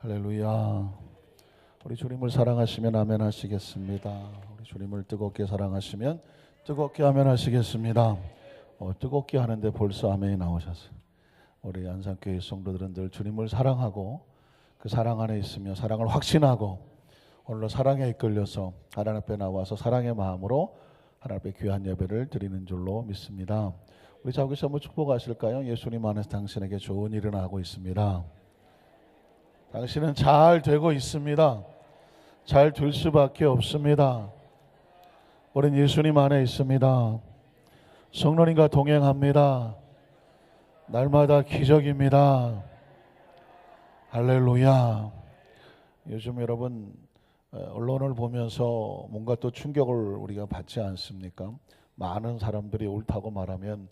할렐루야. 우리 주님을 사랑하시면 아멘 하시겠습니다. 우리 주님을 뜨겁게 사랑하시면 뜨겁게 아멘 하시겠습니다. 뜨겁게 하는데 벌써 아멘이 나오셨어요. 우리 안산교회 성도들은 늘 주님을 사랑하고 그 사랑 안에 있으며 사랑을 확신하고 오늘도 사랑에 이끌려서 하나님 앞에 나와서 사랑의 마음으로 하나님 앞에 귀한 예배를 드리는 줄로 믿습니다. 우리 자국에서 한번 축복하실까요? 예수님 안에서 당신에게 좋은 일을 하고 있습니다. 당신은 잘 되고 있습니다. 잘 될 수밖에 없습니다. 우린 예수님 안에 있습니다. 성령님과 동행합니다. 날마다 기적입니다. 할렐루야. 요즘 여러분 언론을 보면서 뭔가 또 충격을 우리가 받지 않습니까? 많은 사람들이 옳다고 말하면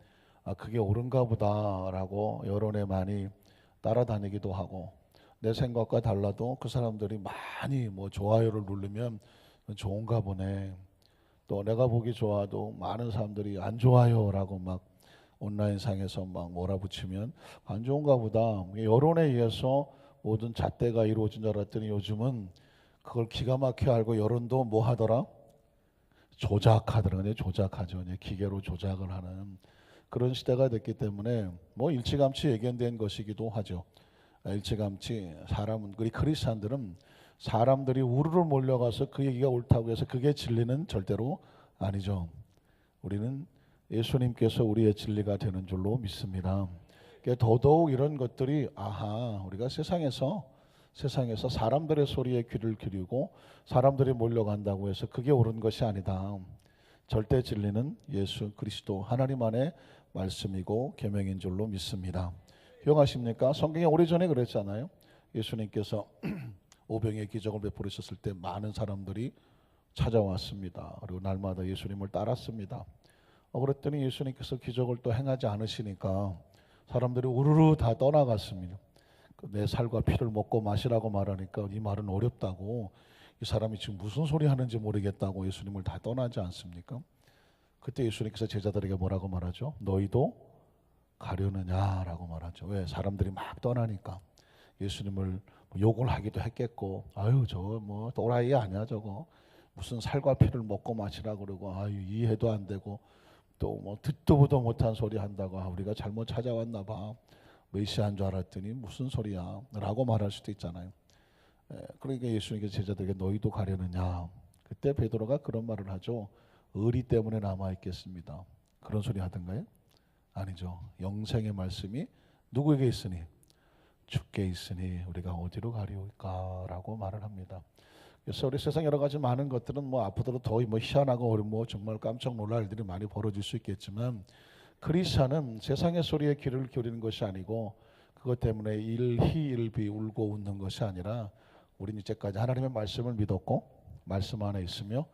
그게 옳은가 보다라고 여론에 많이 따라다니기도 하고, 내 생각과 달라도 그 사람들이 많이 좋아요를 누르면 좋은가 보네. 또 내가 보기 좋아도 많은 사람들이 안 좋아요라고 막 온라인상에서 막 몰아붙이면 안 좋은가 보다. 여론에 의해서 모든 잣대가 이루어진 줄 알았더니 요즘은 그걸 기가 막혀 알고 여론도 뭐 하더라? 조작하더라고요. 조작하죠. 기계로 조작을 하는 그런 시대가 됐기 때문에 일찌감치 예견된 것이기도 하죠. 일찌감치 사람은, 우리 크리스찬들은 사람들이 우르르 몰려가서 그 얘기가 옳다고 해서 그게 진리는 절대로 아니죠. 우리는 예수님께서 우리의 진리가 되는 줄로 믿습니다. 더더욱 이런 것들이 우리가 세상에서 사람들의 소리에 귀를 기울이고 사람들이 몰려간다고 해서 그게 옳은 것이 아니다. 절대 진리는 예수 그리스도 하나님 안의 말씀이고 계명인 줄로 믿습니다. 기억하십니까? 성경에 오래전에 그랬잖아요. 예수님께서 오병이의 기적을 베풀으셨을 때 많은 사람들이 찾아왔습니다. 그리고 날마다 예수님을 따랐습니다. 그랬더니 예수님께서 기적을 또 행하지 않으시니까 사람들이 우르르 다 떠나갔습니다. 내 살과 피를 먹고 마시라고 말하니까 이 말은 어렵다고, 이 사람이 지금 무슨 소리 하는지 모르겠다고 예수님을 다 떠나지 않습니까? 그때 예수님께서 제자들에게 뭐라고 말하죠? 너희도 가려느냐라고 말하죠. 왜? 사람들이 막 떠나니까. 예수님을 욕을 하기도 했겠고, 저 또라이 아니야 저거, 무슨 살과 피를 먹고 마시라고 그러고, 이해도 안 되고 또 듣도 보도 못한 소리 한다고, 우리가 잘못 찾아왔나 봐, 메시아인 줄 알았더니 무슨 소리야 라고 말할 수도 있잖아요. 그러니까 예수님께서 제자들에게 너희도 가려느냐. 그때 베드로가 그런 말을 하죠. 의리 때문에 남아있겠습니다. 그런 소리 하던가요? 아니죠. 영생의 말씀이 누구에게 있으니? 주께 있으니 우리가 어디로 가리울까 라고 말을 합니다. 그래서 우리 세상 여러 가지 많은 것들은 앞으로도 더 희한하고 정말 깜짝 놀랄 일들이 많이 벌어질 수 있겠지만, 크리스찬은 세상의 소리에 귀를 기울이는 것이 아니고 그것 때문에 일희일비 울고 웃는 것이 아니라, 우리는 이제까지 하나님의 말씀을 믿었고 말씀 안에 있으며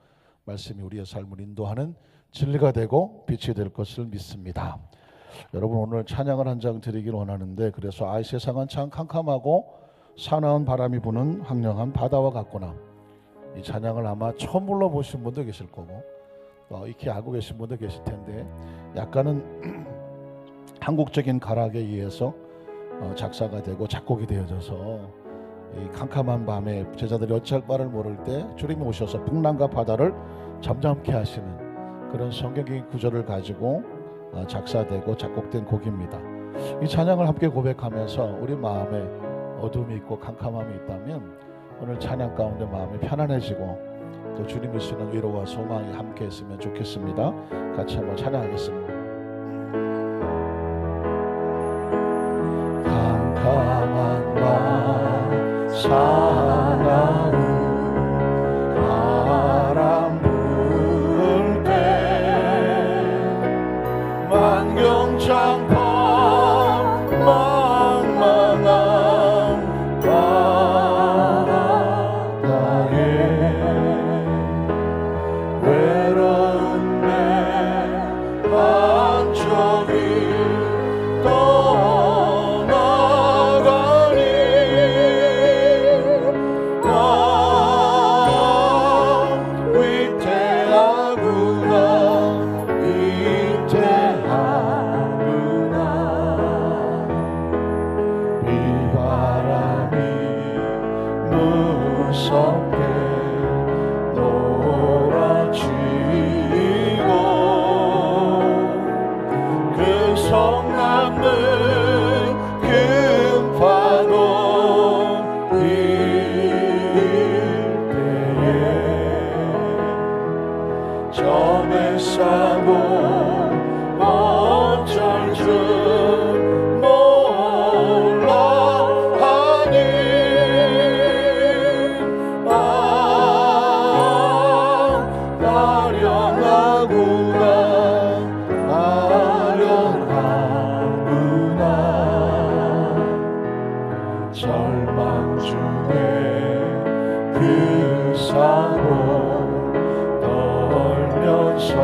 말씀이 우리의 삶을 인도하는 진리가 되고 빛이 될 것을 믿습니다. 여러분, 오늘 찬양을 한 장 드리길 원하는데, 그래서 세상은 참 캄캄하고 사나운 바람이 부는 황량한 바다와 같구나. 이 찬양을 아마 처음 불러보신 분도 계실 거고 익히 알고 계신 분도 계실 텐데, 약간은 한국적인 가락에 의해서 작사가 되고 작곡이 되어져서 이 캄캄한 밤에 제자들이 어찌할 바를 모를 때 주님이 오셔서 풍랑과 바다를 잠잠케 하시는 그런 성경적인 구절을 가지고 작사되고 작곡된 곡입니다. 이 찬양을 함께 고백하면서 우리 마음에 어둠이 있고 캄캄함이 있다면 오늘 찬양 가운데 마음이 편안해지고 또 주님이 주시는 위로와 소망이 함께 했으면 좋겠습니다. 같이 한번 찬양하겠습니다. 캄캄한 밤 사나운 바람 불 때 만경창파 망망한 바다에 외로운 내 한 척이 떠나가니 절망 중에 그 사고 떨면서도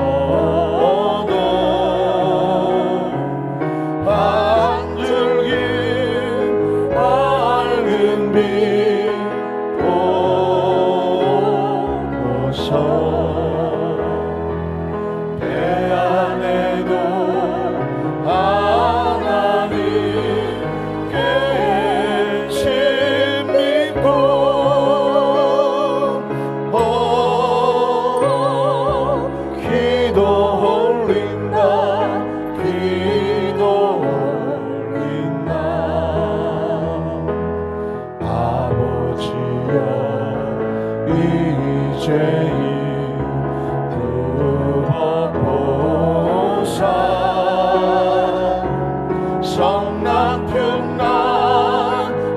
한 줄기 밝은 빛 보고서 배 안에도 하나님 계신 믿고 기도 올린다 기도 올린다 아버지여 이제 부어보사 성난 평난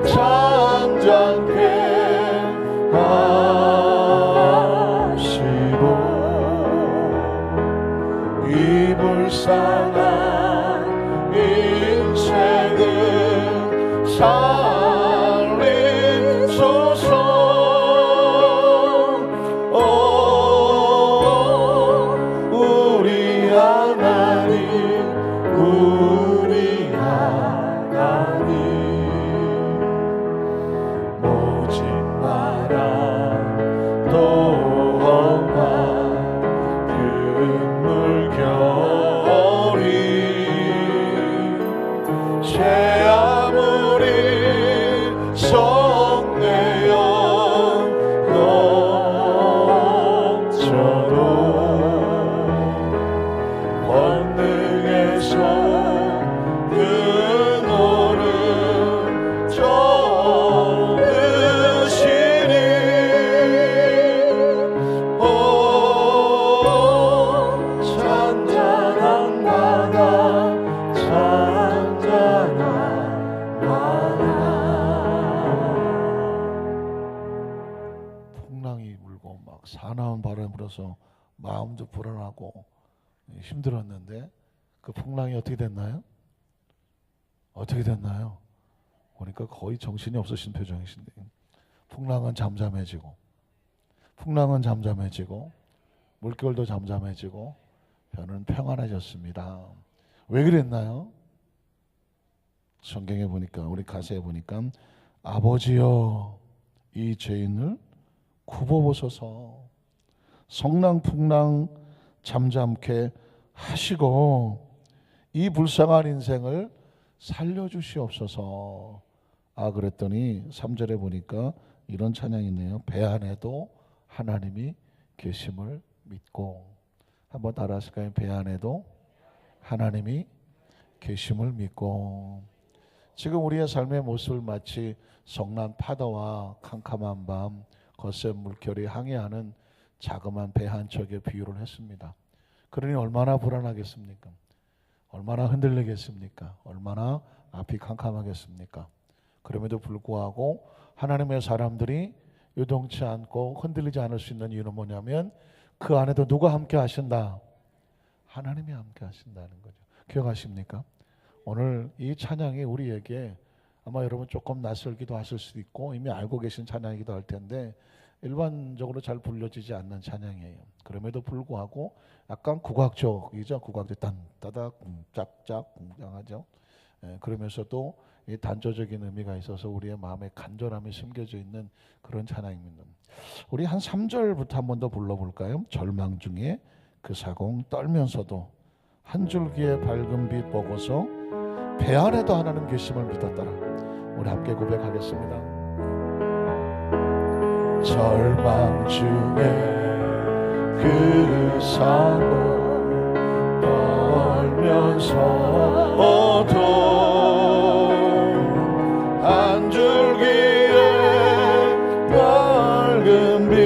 잔잔케 하시고 이 불쌍한 인생을 살리소서 우리 하나님 우리 하나님 모진 나라 또 험한 그 물결이 새 아무리 성내어 넘쳐도 권능에서 그노를 쫓으시니 잔잔한 바다 잔잔한 바다 풍랑이 불고 막 사나운 바람이 불어서 마음도 불안하고 힘들었는데 그 풍랑이 어떻게 됐나요? 어떻게 됐나요? 보니까 거의 정신이 없으신 표정이신데 풍랑은 잠잠해지고 물결도 잠잠해지고 배는 평안해졌습니다. 왜 그랬나요? 성경에 보니까 우리 가사에 보니까 아버지여 이 죄인을 굽어보소서 성랑 풍랑 잠잠케 하시고 이 불쌍한 인생을 살려주시옵소서. 그랬더니 3절에 보니까 이런 찬양이 있네요. 배 안에도 하나님이 계심을 믿고. 한번 따라 하실까요? 배 안에도 하나님이 계심을 믿고. 지금 우리의 삶의 모습을 마치 성난 파도와 캄캄한 밤 거센 물결이 항해하는 자그마한 배 한 척에 비유를 했습니다. 그러니 얼마나 불안하겠습니까? 얼마나 흔들리겠습니까? 얼마나 앞이 캄캄하겠습니까? 그럼에도 불구하고 하나님의 사람들이 요동치 않고 흔들리지 않을 수 있는 이유는 뭐냐면 그 안에도 누가 함께 하신다? 하나님이 함께 하신다는 거죠. 기억하십니까? 오늘 이 찬양이 우리에게 아마 여러분 조금 낯설기도 하실 수도 있고 이미 알고 계신 찬양이기도 할 텐데 일반적으로 잘 불려지지 않는 찬양이에요. 그럼에도 불구하고 약간 국악적이죠. 국악적 딴따닥 짝짝 웅장하죠. 그러면서도 이 단조적인 의미가 있어서 우리의 마음에 간절함이 심겨져 있는 그런 찬양입니다. 우리 한 3절부터 한 번 더 불러볼까요? 절망 중에 그 사공 떨면서도 한 줄기의 밝은 빛 보고서 배 안에도 하나님 계심을 믿었더라. 우리 함께 고백하겠습니다. 절망 중에 그 사고 떨면서도 한 줄기의 밝은 빛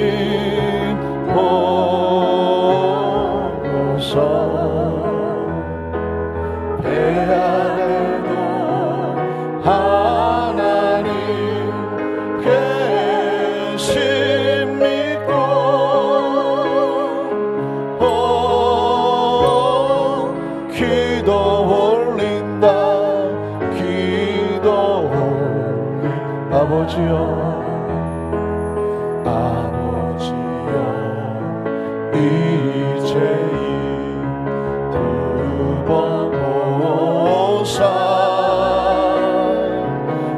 보고서 배 안에도 하나님 계심 믿고 기도 올린다 기도 올린다. 아버지여 아버지여 이제 두 번 오사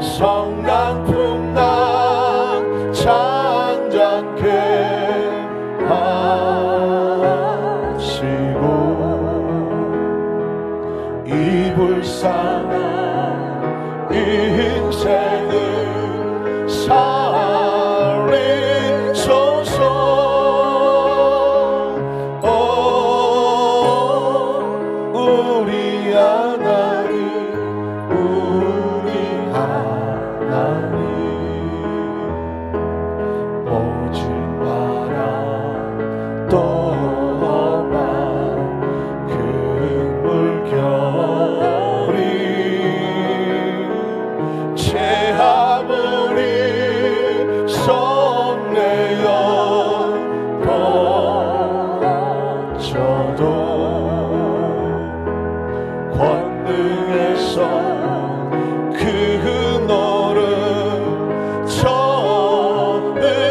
성강풍랑 잔잔케 하시고 이 불쌍한 인생을 살리소서. 우리 하나님 우리 하나님 오직 바라 떠만 그 물결이 아무리 성내어 뻗쳐도 권능에서 그 너를 전으시니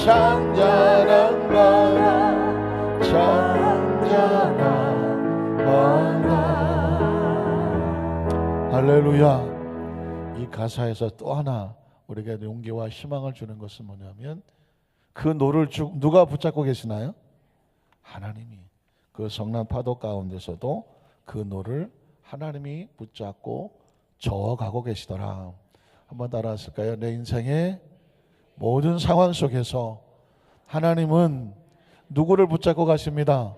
잔잔한 바람 잔잔한 할렐루야. 이 가사에서 또 하나 우리에게 용기와 희망을 주는 것은 뭐냐면 그 노를 누가 붙잡고 계시나요? 하나님이. 그 성난 파도 가운데서도 그 노를 하나님이 붙잡고 저어가고 계시더라. 한번 따라하실까요? 내 인생의 모든 상황 속에서 하나님은 누구를 붙잡고 가십니다?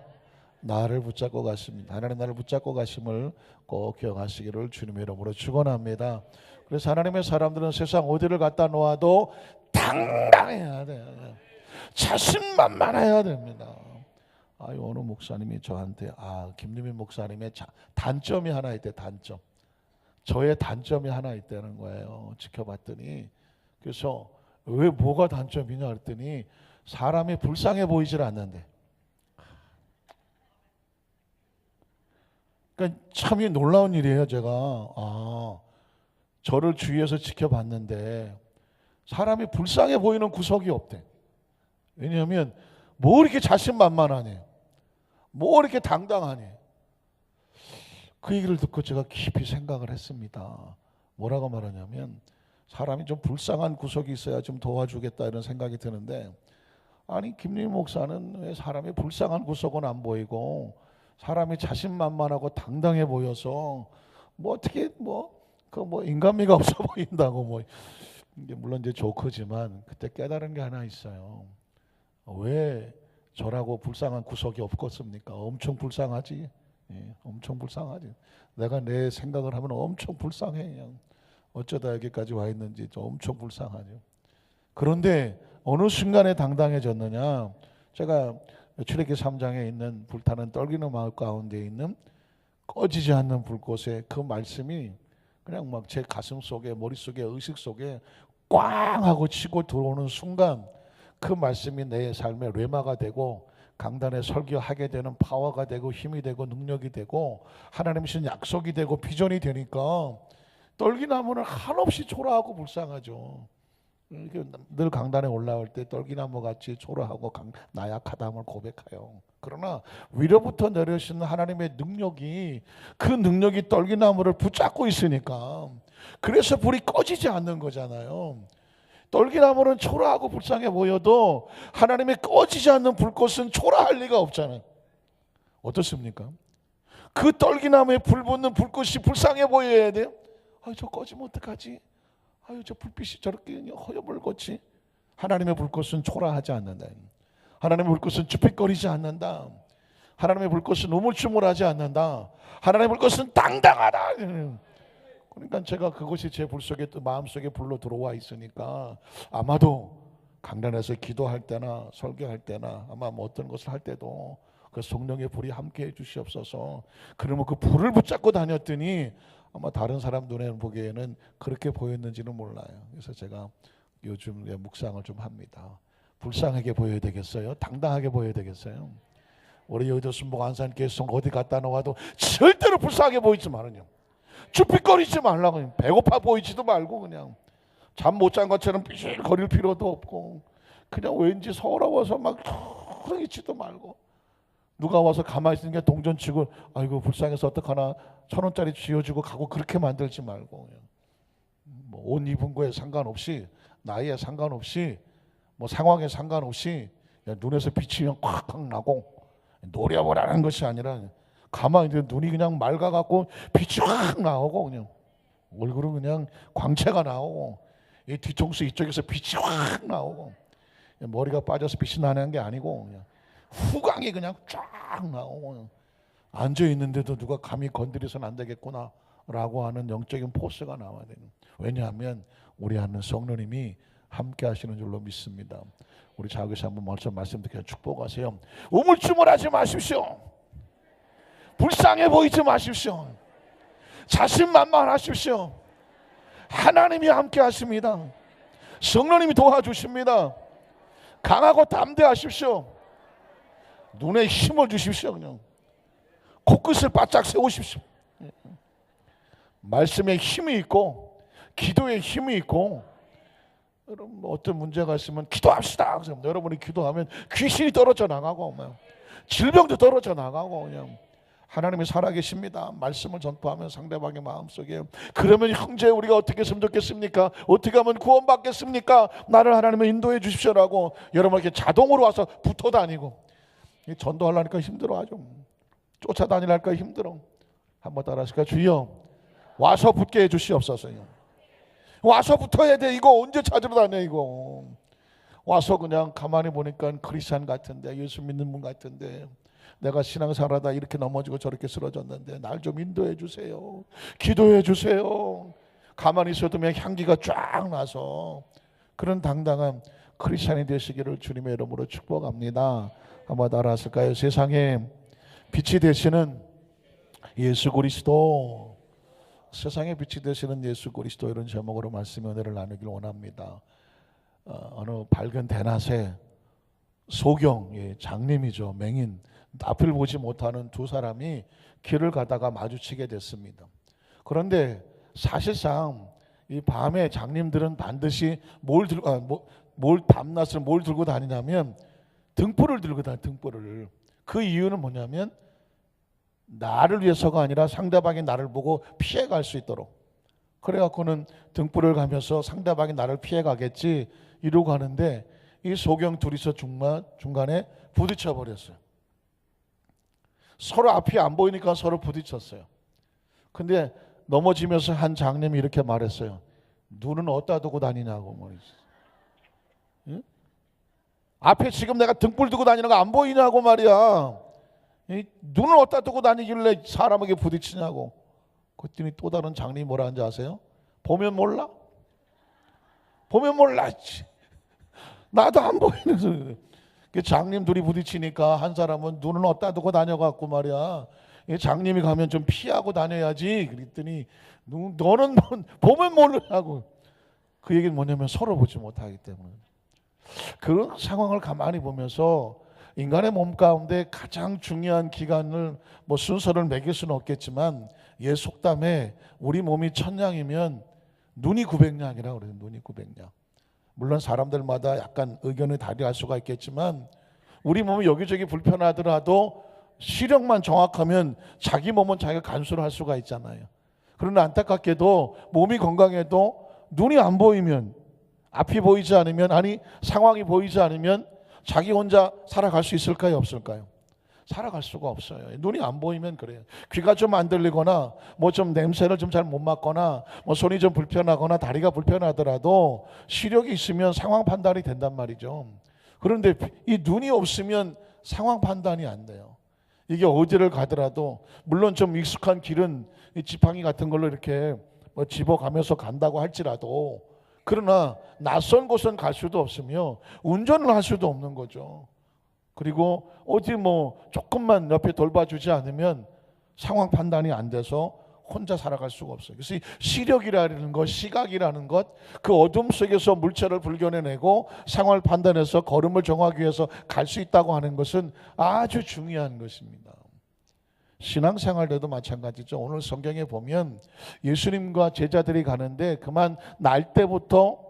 나를 붙잡고 가십니다. 하나님 나를 붙잡고 가심을 꼭 기억하시기를 주님의 이름으로 축원합니다. 그래서 하나님의 사람들은 세상 어디를 갖다 놓아도 당당해야 돼요. 자신만만해야 됩니다. 어느 목사님이 저한테 김유민 목사님의 단점이 하나 있대. 단점. 저의 단점이 하나 있다는 거예요. 지켜봤더니. 그래서 왜 뭐가 단점이냐 그랬더니 사람이 불쌍해 보이질 않는데. 그러니까 참 놀라운 일이에요. 제가 저를 주위에서 지켜봤는데 사람이 불쌍해 보이는 구석이 없대. 왜냐하면 뭐 이렇게 자신만만하네, 뭐 이렇게 당당하네. 그 얘기를 듣고 제가 깊이 생각을 했습니다. 뭐라고 말하냐면 사람이 좀 불쌍한 구석이 있어야 좀 도와주겠다 이런 생각이 드는데, 아니 김유민 목사는 왜 사람이 불쌍한 구석은 안 보이고 사람이 자신만만하고 당당해 보여서 뭐 어떻게 인간미가 없어 보인다고 이게 물론 이제 조크지만 그때 깨달은 게 하나 있어요. 왜 저라고 불쌍한 구석이 없겠습니까? 엄청 불쌍하지. 엄청 불쌍하지. 내가 내 생각을 하면 엄청 불쌍해. 그냥 어쩌다 여기까지 와 있는지 엄청 불쌍하죠. 그런데 어느 순간에 당당해졌느냐? 제가 출애굽기 3장에 있는 불타는 떨기는 마을 가운데 있는 꺼지지 않는 불꽃에 그 말씀이 그냥 막 제 가슴 속에, 머릿속에, 의식 속에 꽝 하고 치고 들어오는 순간 그 말씀이 내 삶의 레마가 되고 강단에 설교하게 되는 파워가 되고 힘이 되고 능력이 되고 하나님 주신 약속이 되고 비전이 되니까 떨기나무는 한없이 초라하고 불쌍하죠. 늘 강단에 올라올 때 떨기나무 같이 초라하고 나약하다함을 고백해요. 그러나 위로부터 내려오시는 하나님의 능력이, 그 능력이 떨기나무를 붙잡고 있으니까 그래서 불이 꺼지지 않는 거잖아요. 떨기나무는 초라하고 불쌍해 보여도 하나님의 꺼지지 않는 불꽃은 초라할 리가 없잖아요. 어떻습니까? 그 떨기나무에 불 붙는 불꽃이 불쌍해 보여야 돼요. 저 꺼지면 어떡하지? 저 불빛이 저렇게 허여멀겋지. 하나님의 불꽃은 초라하지 않는다. 하나님의 불꽃은 쭈삣거리지 않는다. 하나님의 불꽃은 우물쭈물하지 않는다. 하나님의 불꽃은 당당하다. 그러니까 제가 그것이 제 마음속에 불로 들어와 있으니까 아마도 강단에서 기도할 때나 설교할 때나 아마 어떤 것을 할 때도 그 성령의 불이 함께해 주시옵소서. 그러면 그 불을 붙잡고 다녔더니 아마 다른 사람 눈에 보기에는 그렇게 보였는지는 몰라요. 그래서 제가 요즘 묵상을 좀 합니다. 불쌍하게 보여야 되겠어요? 당당하게 보여야 되겠어요? 우리 여의도 순복 안산교회에서 어디 갔다 나와도 절대로 불쌍하게 보이지 말아요. 쭈삣거리지 말라고. 배고파 보이지도 말고 그냥 잠 못 잔 것처럼 삐실거릴 필요도 없고 그냥 왠지 서러워서 막 퉁이치도 말고 누가 와서 가만히 있으니까 동전 치고 아이고 불쌍해서 어떡하나 1,000원짜리 쥐어주고 가고 그렇게 만들지 말고 뭐 옷 입은 거에 상관없이 나이에 상관없이 뭐 상황에 상관없이 눈에서 빛이 그냥 콱콱 나고 노려보라는 것이 아니라 가만히 있는데 눈이 그냥 맑아갖고 빛이 확 나오고 그냥 얼굴은 그냥 광채가 나오고 이 뒤통수 이쪽에서 빛이 확 나오고 머리가 빠져서 빛이 나는 게 아니고 그냥 후광이 그냥 쫙 나오고 앉아 있는데도 누가 감히 건드려서는 안 되겠구나 라고 하는 영적인 포스가 나와야 되는. 왜냐하면 우리 안에 성령님이 함께 하시는 줄로 믿습니다. 우리 자기서 한번 먼저 말씀드려 축복하세요. 우물쭈물하지 마십시오. 불쌍해 보이지 마십시오. 자신만만하십시오. 하나님이 함께 하십니다. 성령님이 도와주십니다. 강하고 담대하십시오. 눈에 힘을 주십시오. 그냥 코끝을 바짝 세우십시오. 말씀에 힘이 있고 기도에 힘이 있고 여러분 어떤 문제가 있으면 기도합시다. 여러분이 기도하면 귀신이 떨어져 나가고 질병도 떨어져 나가고 그냥 하나님이 살아계십니다. 말씀을 전파하면 상대방의 마음속에 그러면 형제 우리가 어떻게 했으면 좋겠습니까? 어떻게 하면 구원받겠습니까? 나를 하나님을 인도해 주십시오라고 여러분 이렇게 자동으로 와서 붙어 다니고 전도하려니까 힘들어하죠. 쫓아다니려니까 힘들어. 한번 따라하실까요? 주여 와서 붙게 해 주시옵소서요. 와서 붙어야 돼. 이거 언제 찾으러 다녀 이거. 와서 그냥 가만히 보니까 크리스찬 같은데 예수 믿는 분 같은데 내가 신앙생활하다 이렇게 넘어지고 저렇게 쓰러졌는데 날 좀 인도해 주세요. 기도해 주세요. 가만히 있어도 그냥 향기가 쫙 나서 그런 당당한 크리스찬이 되시기를 주님의 이름으로 축복합니다. 한번 따라하실까요? 세상에 빛이 되시는 예수 그리스도, 세상에 빛이 되시는 예수 그리스도, 이런 제목으로 말씀의 은혜를 나누길 원합니다. 어느 밝은 대낮에 소경, 장님이죠, 맹인, 앞을 보지 못하는 두 사람이 길을 가다가 마주치게 됐습니다. 그런데 사실상 이 밤에 장님들은 반드시 밤낮을 뭘 들고 다니냐면 등불을 들고 다녀요. 등불을. 그 이유는 뭐냐면 나를 위해서가 아니라 상대방이 나를 보고 피해갈 수 있도록. 그래갖고는 등불을 가면서 상대방이 나를 피해가겠지 이러고 하는데 이 소경 둘이서 중간에 부딪혀 버렸어요. 서로 앞이 안 보이니까 서로 부딪혔어요. 근데 넘어지면서 한 장님이 이렇게 말했어요. 눈은 어디다 두고 다니냐고 말이지. 응? 앞에 지금 내가 등불 두고 다니는 거 안 보이냐고 말이야. 눈을 어디다 두고 다니길래 사람에게 부딪히냐고. 그랬더니 또 다른 장님이 뭐라 하는지 아세요? 보면 몰라? 보면 몰랐지. 나도 안 보이는 소리. 장님 둘이 부딪히니까 한 사람은 눈을 어디다 두고 다녀갖고 말이야. 장님이 가면 좀 피하고 다녀야지. 그랬더니 너는 보면 모르냐고. 그 얘기는 뭐냐면 서로 보지 못하기 때문에. 그런 상황을 가만히 보면서 인간의 몸 가운데 가장 중요한 기관을 순서를 매길 수는 없겠지만 옛 속담에 우리 몸이 1000냥이면 눈이 900냥이라고 그래요. 눈이 900냥. 물론 사람들마다 약간 의견이 다르할 수가 있겠지만 우리 몸이 여기저기 불편하더라도 시력만 정확하면 자기 몸은 자기가 간수를 할 수가 있잖아요. 그러나 안타깝게도 몸이 건강해도 눈이 안 보이면, 앞이 보이지 않으면, 아니 상황이 보이지 않으면 자기 혼자 살아갈 수 있을까요? 없을까요? 살아갈 수가 없어요. 눈이 안 보이면 그래요. 귀가 좀 안 들리거나 좀 냄새를 좀 잘 못 맡거나 손이 좀 불편하거나 다리가 불편하더라도 시력이 있으면 상황 판단이 된단 말이죠. 그런데 이 눈이 없으면 상황 판단이 안 돼요. 이게 어디를 가더라도 물론 좀 익숙한 길은 이 지팡이 같은 걸로 이렇게 집어가면서 간다고 할지라도 그러나 낯선 곳은 갈 수도 없으며 운전을 할 수도 없는 거죠. 그리고 어디 조금만 옆에 돌봐주지 않으면 상황 판단이 안 돼서 혼자 살아갈 수가 없어요. 그래서 이 시력이라는 것, 시각이라는 것, 그 어둠 속에서 물체를 불견해내고 상황을 판단해서 걸음을 정하기 위해서 갈 수 있다고 하는 것은 아주 중요한 것입니다. 신앙생활에도 마찬가지죠. 오늘 성경에 보면 예수님과 제자들이 가는데 그만 날 때부터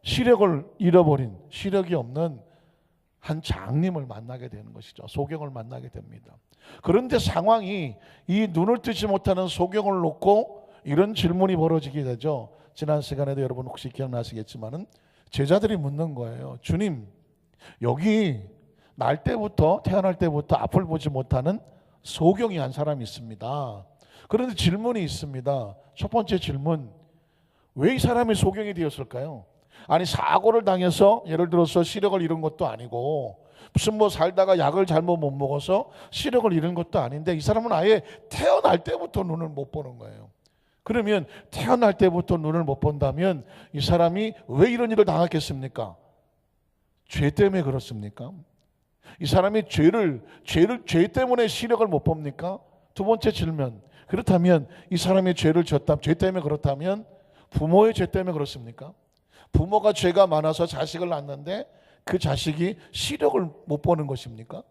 시력을 잃어버린, 시력이 없는 한 장님을 만나게 되는 것이죠. 소경을 만나게 됩니다. 그런데 상황이 이 눈을 뜨지 못하는 소경을 놓고 이런 질문이 벌어지게 되죠. 지난 시간에도 여러분 혹시 기억나시겠지만은 제자들이 묻는 거예요. 주님, 여기 날 때부터, 태어날 때부터 앞을 보지 못하는 소경이 한 사람이 있습니다. 그런데 질문이 있습니다. 첫 번째 질문, 왜 이 사람이 소경이 되었을까요? 아니, 사고를 당해서 예를 들어서 시력을 잃은 것도 아니고 무슨 뭐 살다가 약을 잘못 못 먹어서 시력을 잃은 것도 아닌데 이 사람은 아예 태어날 때부터 눈을 못 보는 거예요. 그러면 태어날 때부터 눈을 못 본다면 이 사람이 왜 이런 일을 당했겠습니까? 죄 때문에 그렇습니까? 이 사람이 죄 때문에 시력을 못 봅니까? 두 번째 질문, 그렇다면 이 사람이 죄 때문에 그렇다면 부모의 죄 때문에 그렇습니까? 부모가 죄가 많아서 자식을 낳는데 그 자식이 시력을 못 보는 것입니까?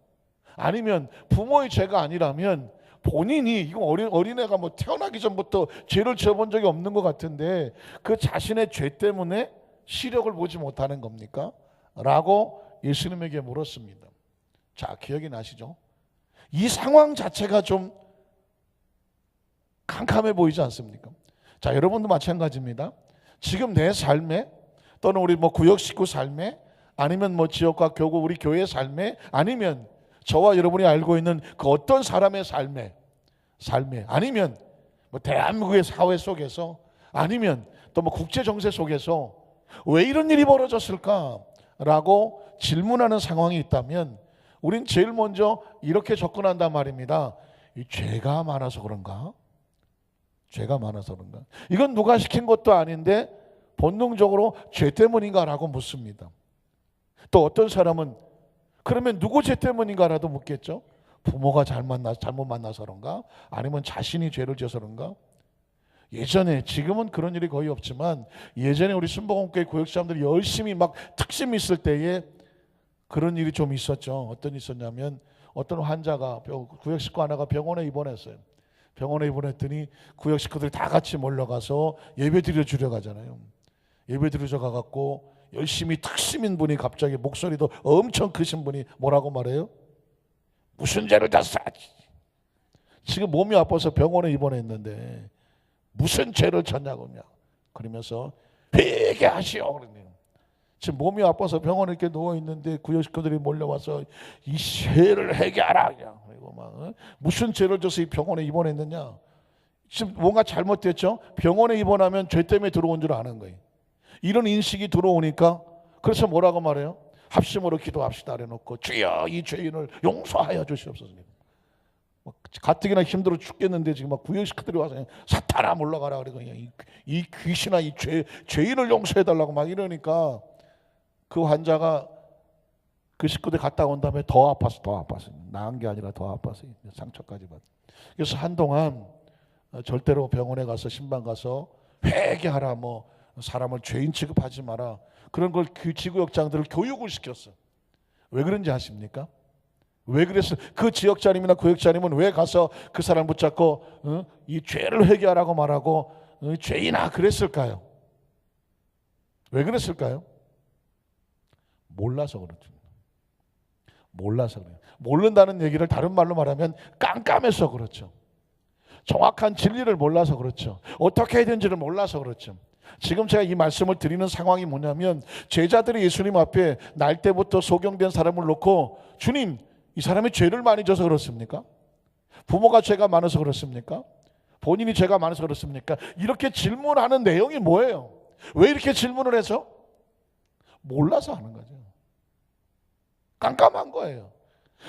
아니면 부모의 죄가 아니라면 본인이, 이거 어린애가 뭐 태어나기 전부터 죄를 지어본 적이 없는 것 같은데 그 자신의 죄 때문에 시력을 보지 못하는 겁니까? 라고 예수님에게 물었습니다. 자, 기억이 나시죠? 이 상황 자체가 좀 캄캄해 보이지 않습니까? 자, 여러분도 마찬가지입니다. 지금 내 삶에 또는 우리 뭐 구역 식구 삶에 아니면 뭐 지역과 교구 우리 교회 삶에 아니면 저와 여러분이 알고 있는 그 어떤 사람의 삶에 아니면 뭐 대한민국의 사회 속에서 아니면 또 뭐 국제 정세 속에서 왜 이런 일이 벌어졌을까라고 질문하는 상황이 있다면 우린 제일 먼저 이렇게 접근한단 말입니다. 이 죄가 많아서 그런가? 죄가 많아서 그런가? 이건 누가 시킨 것도 아닌데 본능적으로 죄 때문인가라고 묻습니다. 또 어떤 사람은 그러면 누구 죄 때문인가라도 묻겠죠. 부모가 잘못 만나서 그런가? 아니면 자신이 죄를 지어서 그런가? 예전에, 지금은 그런 일이 거의 없지만 예전에 우리 순복음교회 구역 사람들이 열심히 막 특심 있을 때에 그런 일이 좀 있었죠. 어떤 일이 있었냐면 어떤 환자가 구역 식구 하나가 병원에 입원했어요. 병원에 입원했더니 구역 식구들이 다 같이 몰려가서 예배 드려주려 가잖아요. 예배 드려줘 가갖고 열심히 특심인 분이 갑자기 목소리도 엄청 크신 분이 뭐라고 말해요? 무슨 죄를 졌어? 지금 몸이 아파서 병원에 입원했는데 무슨 죄를 졌냐고요. 그러면서 회개하시오 그러네요. 지금 몸이 아파서 병원에 이렇게 누워있는데 구역 식구들이 몰려와서 이 죄를 회개하라 그리고 막 무슨 죄를 져서 이 병원에 입원했느냐. 지금 뭔가 잘못됐죠. 병원에 입원하면 죄 때문에 들어온 줄 아는 거예요. 이런 인식이 들어오니까 그래서 뭐라고 말해요? 합심으로 기도합시다 해놓고 주여 이 죄인을 용서하여 주시옵소서. 가뜩이나 힘들어 죽겠는데 지금 막 구역 식구들이 와서 사탄아 물러가라 그러고 그냥 이 귀신아 이 죄인을 용서해달라고 막 이러니까 그 환자가 그 식구들 갔다 온 다음에 더 아팠어. 나은 게 아니라 더 아팠어요. 상처까지 받. 그래서 한동안 절대로 병원에 가서 신방 가서 회개하라 뭐 사람을 죄인 취급하지 마라 그런 걸 그 지구역장들을 교육을 시켰어. 왜 그런지 아십니까? 왜 그랬어? 그 지역장님이나 구역장님은 왜 가서 그 사람 붙잡고 이 죄를 회개하라고 말하고 죄인아 그랬을까요? 왜 그랬을까요? 몰라서 그렇죠. 몰라서 그래요. 모른다는 얘기를 다른 말로 말하면 깜깜해서 그렇죠. 정확한 진리를 몰라서 그렇죠. 어떻게 해야 되는지를 몰라서 그렇죠. 지금 제가 이 말씀을 드리는 상황이 뭐냐면 제자들이 예수님 앞에 날 때부터 소경된 사람을 놓고 주님 이 사람이 죄를 많이 져서 그렇습니까? 부모가 죄가 많아서 그렇습니까? 본인이 죄가 많아서 그렇습니까? 이렇게 질문하는 내용이 뭐예요? 왜 이렇게 질문을 해서? 몰라서 하는 거죠. 깜깜한 거예요.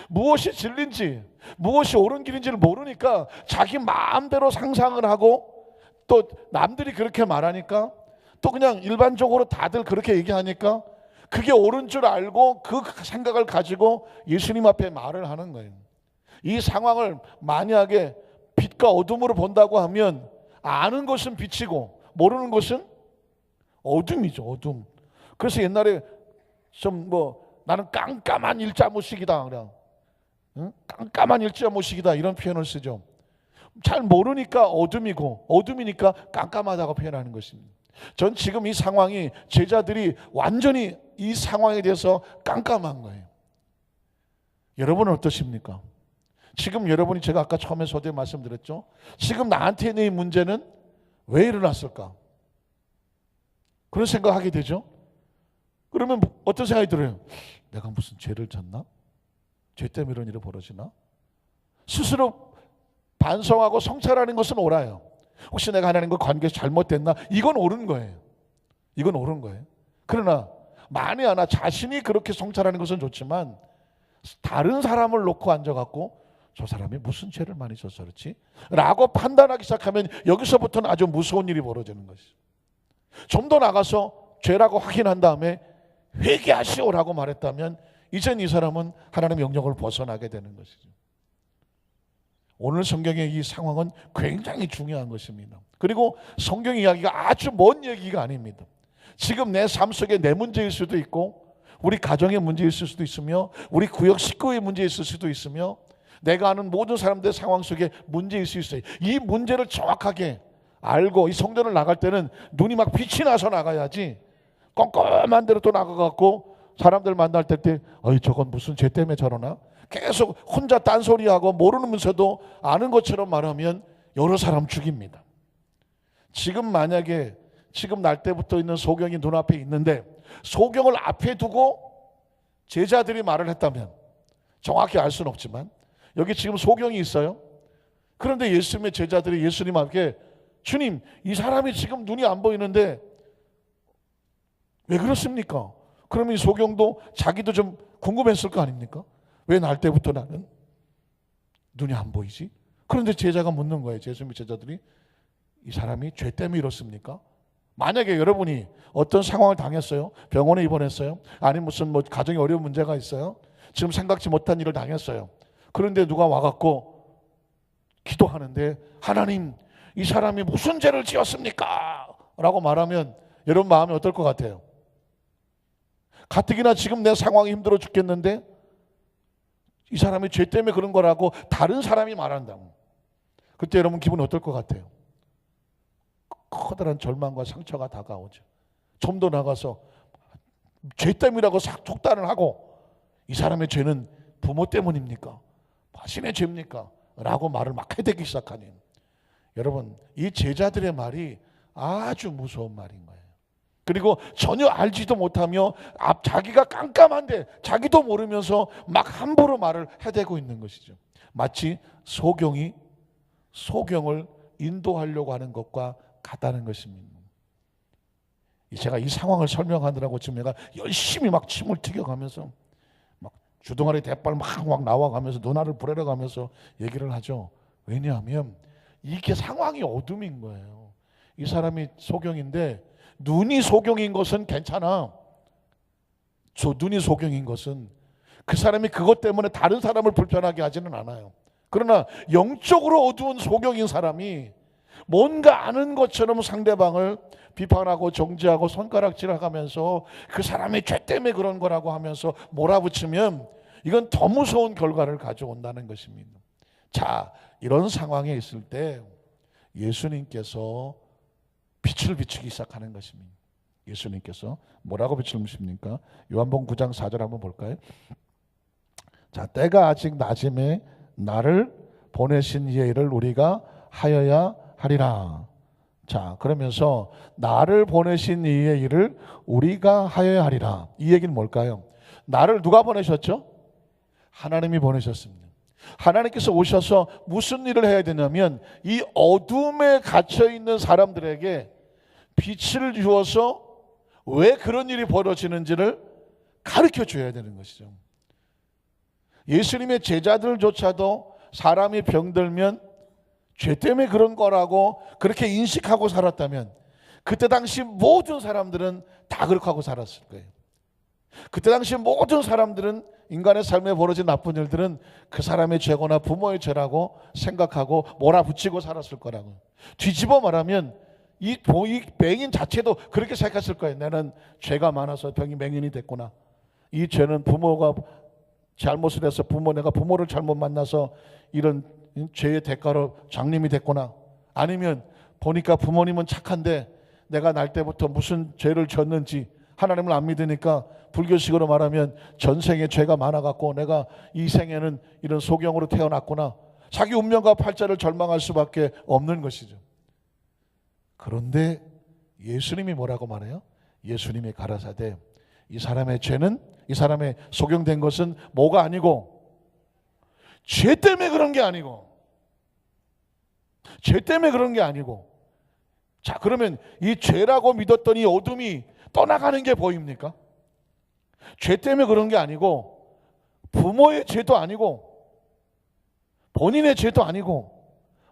무엇이 진리인지 무엇이 옳은 길인지를 모르니까 자기 마음대로 상상을 하고 또 남들이 그렇게 말하니까 또 그냥 일반적으로 다들 그렇게 얘기하니까 그게 옳은 줄 알고 그 생각을 가지고 예수님 앞에 말을 하는 거예요. 이 상황을 만약에 빛과 어둠으로 본다고 하면 아는 것은 빛이고 모르는 것은 어둠이죠. 어둠. 그래서 옛날에 좀 나는 깜깜한 일자무식이다 그냥, 응? 깜깜한 일자무식이다 이런 표현을 쓰죠. 잘 모르니까 어둠이고 어둠이니까 깜깜하다고 표현하는 것입니다. 전 지금 이 상황이 제자들이 완전히 이 상황에 대해서 깜깜한 거예요. 여러분은 어떠십니까? 지금 여러분이 제가 아까 처음에 서두에 말씀드렸죠. 지금 나한테 있는 이 문제는 왜 일어났을까? 그런 생각하게 되죠. 그러면 어떤 생각이 들어요? 내가 무슨 죄를 졌나? 죄 때문에 이런 일이 벌어지나? 스스로 반성하고 성찰하는 것은 옳아요. 혹시 내가 하나님과 관계에서 잘못됐나? 이건 옳은 거예요. 이건 옳은 거예요. 그러나 만에 하나 자신이 그렇게 성찰하는 것은 좋지만 다른 사람을 놓고 앉아갖고 저 사람이 무슨 죄를 많이 져서 그렇지? 라고 판단하기 시작하면 여기서부터는 아주 무서운 일이 벌어지는 것이죠. 좀 더 나가서 죄라고 확인한 다음에 회개하시오라고 말했다면 이젠 이 사람은 하나님의 영역을 벗어나게 되는 것이죠. 오늘 성경의 이 상황은 굉장히 중요한 것입니다. 그리고 성경 이야기가 아주 먼 얘기가 아닙니다. 지금 내 삶 속에 내 문제일 수도 있고 우리 가정의 문제일 수도 있으며 우리 구역 식구의 문제일 수도 있으며 내가 아는 모든 사람들의 상황 속에 문제일 수 있어요. 이 문제를 정확하게 알고 이 성전을 나갈 때는 눈이 막 빛이 나서 나가야지 껌껌한 대로 또 나가갖고 사람들 만날 때 어이 저건 무슨 죄 때문에 저러나? 계속 혼자 딴소리하고 모르면서도 아는 것처럼 말하면 여러 사람 죽입니다. 지금 만약에 지금 날 때부터 있는 소경이 눈앞에 있는데 소경을 앞에 두고 제자들이 말을 했다면 정확히 알 수는 없지만 여기 지금 소경이 있어요. 그런데 예수님의 제자들이 예수님 앞에 주님 이 사람이 지금 눈이 안 보이는데 왜 그렇습니까? 그러면 이 소경도 자기도 좀 궁금했을 거 아닙니까? 왜 날 때부터 나는 눈이 안 보이지? 그런데 제자가 묻는 거예요. 예수님의 제자들이 이 사람이 죄 때문에 이렇습니까? 만약에 여러분이 어떤 상황을 당했어요? 병원에 입원했어요? 아니면 무슨 가정에 어려운 문제가 있어요? 지금 생각지 못한 일을 당했어요. 그런데 누가 와갖고 기도하는데 하나님 이 사람이 무슨 죄를 지었습니까? 라고 말하면 여러분 마음이 어떨 것 같아요? 가뜩이나 지금 내 상황이 힘들어 죽겠는데 이 사람이 죄 때문에 그런 거라고 다른 사람이 말한다고. 그때 여러분 기분이 어떨 것 같아요? 커다란 절망과 상처가 다가오죠. 좀 더 나가서 죄 때문이라고 속단을 하고 이 사람의 죄는 부모 때문입니까? 자신의 죄입니까? 라고 말을 막 해대기 시작하니 여러분 이 제자들의 말이 아주 무서운 말인 거예요. 그리고 전혀 알지도 못하며 자기가 깜깜한데 자기도 모르면서 막 함부로 말을 해대고 있는 것이죠. 마치 소경이 소경을 인도하려고 하는 것과 같다는 것입니다. 제가 이 상황을 설명하느라고 지금 내가 열심히 막 침을 튀겨가면서 막 주둥아리 대빨 막 나와가면서 눈알을 부레려가면서 얘기를 하죠. 왜냐하면 이게 상황이 어둠인 거예요. 이 사람이 소경인데 눈이 소경인 것은 괜찮아. 눈이 소경인 것은 그 사람이 그것 때문에 다른 사람을 불편하게 하지는 않아요. 그러나 영적으로 어두운 소경인 사람이 뭔가 아는 것처럼 상대방을 비판하고 정죄하고 손가락질하면서 그 사람의 죄 때문에 그런 거라고 하면서 몰아붙이면 이건 더 무서운 결과를 가져온다는 것입니다. 자, 이런 상황에 있을 때 예수님께서 빛을 비추기 시작하는 것입니다. 예수님께서 뭐라고 빛을 비춥니까? 요한복음 9장 4절 한번 볼까요? 자, 때가 아직 낮음에 나를 보내신 이의 일을 우리가 하여야 하리라. 자, 그러면서 나를 보내신 이의 일을 우리가 하여야 하리라. 이 얘기는 뭘까요? 나를 누가 보내셨죠? 하나님이 보내셨습니다. 하나님께서 오셔서 무슨 일을 해야 되냐면 이 어둠에 갇혀있는 사람들에게 빛을 주어서 왜 그런 일이 벌어지는지를 가르쳐 줘야 되는 것이죠. 예수님의 제자들조차도 사람이 병들면 죄 때문에 그런 거라고 그렇게 인식하고 살았다면 그때 당시 모든 사람들은 다 그렇게 하고 살았을 거예요. 그때 당시 모든 사람들은 인간의 삶에 벌어진 나쁜 일들은 그 사람의 죄거나 부모의 죄라고 생각하고 몰아붙이고 살았을 거라고. 뒤집어 말하면 이 맹인 자체도 그렇게 생각했을 거예요. 나는 죄가 많아서 병이 맹인이 됐구나. 이 죄는 부모가 잘못을 해서 내가 부모를 잘못 만나서 이런 죄의 대가로 장님이 됐구나. 아니면 보니까 부모님은 착한데 내가 날 때부터 무슨 죄를 졌는지 하나님을 안 믿으니까 불교식으로 말하면 전생에 죄가 많아갖고 내가 이 생에는 이런 소경으로 태어났구나. 자기 운명과 팔자를 절망할 수밖에 없는 것이죠. 그런데 예수님이 뭐라고 말해요? 예수님이 가라사대 이 사람의 죄는, 이 사람의 소경된 것은 뭐가 아니고 죄 때문에 그런 게 아니고, 죄 때문에 그런 게 아니고. 자, 그러면 이 죄라고 믿었던 이 어둠이 떠나가는 게 보입니까? 죄 때문에 그런 게 아니고, 부모의 죄도 아니고, 본인의 죄도 아니고,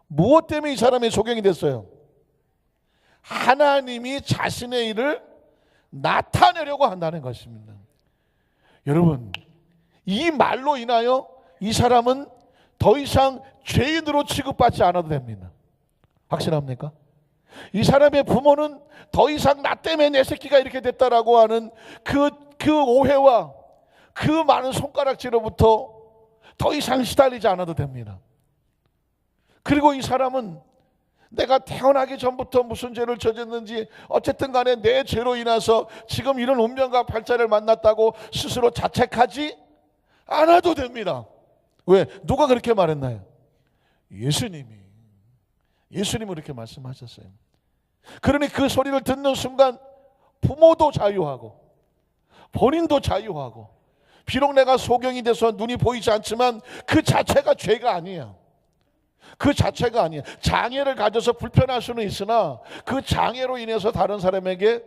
무엇 때문에 이 사람이 소경이 됐어요? 하나님이 자신의 일을 나타내려고 한다는 것입니다. 여러분, 이 말로 인하여 이 사람은 더 이상 죄인으로 취급받지 않아도 됩니다. 확실합니까? 이 사람의 부모는 더 이상 나 때문에 내 새끼가 이렇게 됐다라고 하는 그 오해와 그 많은 손가락질로부터 더 이상 시달리지 않아도 됩니다. 그리고 이 사람은 내가 태어나기 전부터 무슨 죄를 저졌는지 어쨌든 간에 내 죄로 인해서 지금 이런 운명과 팔자를 만났다고 스스로 자책하지 않아도 됩니다. 왜? 누가 그렇게 말했나요? 예수님이 그렇게 말씀하셨어요. 그러니 그 소리를 듣는 순간 부모도 자유하고 본인도 자유하고, 비록 내가 소경이 돼서 눈이 보이지 않지만 그 자체가 죄가 아니에요. 그 자체가 아니에요. 장애를 가져서 불편할 수는 있으나 그 장애로 인해서 다른 사람에게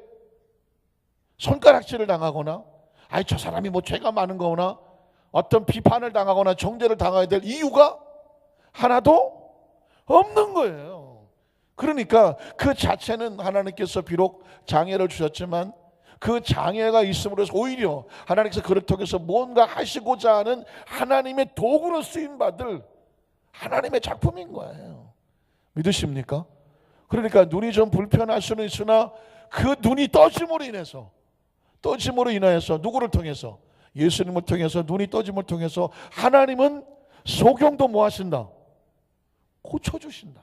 손가락질을 당하거나, 아니 저 사람이 뭐 죄가 많은 거나 어떤 비판을 당하거나 정죄를 당해야 될 이유가 하나도 없는 거예요. 그러니까 그 자체는 하나님께서 비록 장애를 주셨지만 그 장애가 있음으로 해서 오히려 하나님께서 그를 통해서 뭔가 하시고자 하는 하나님의 도구로 쓰임받을 하나님의 작품인 거예요. 믿으십니까? 그러니까 눈이 좀 불편할 수는 있으나 그 눈이 떠짐으로 인하여서 누구를 통해서? 예수님을 통해서, 눈이 떠짐을 통해서 하나님은 소경도 뭐 하신다? 고쳐주신다.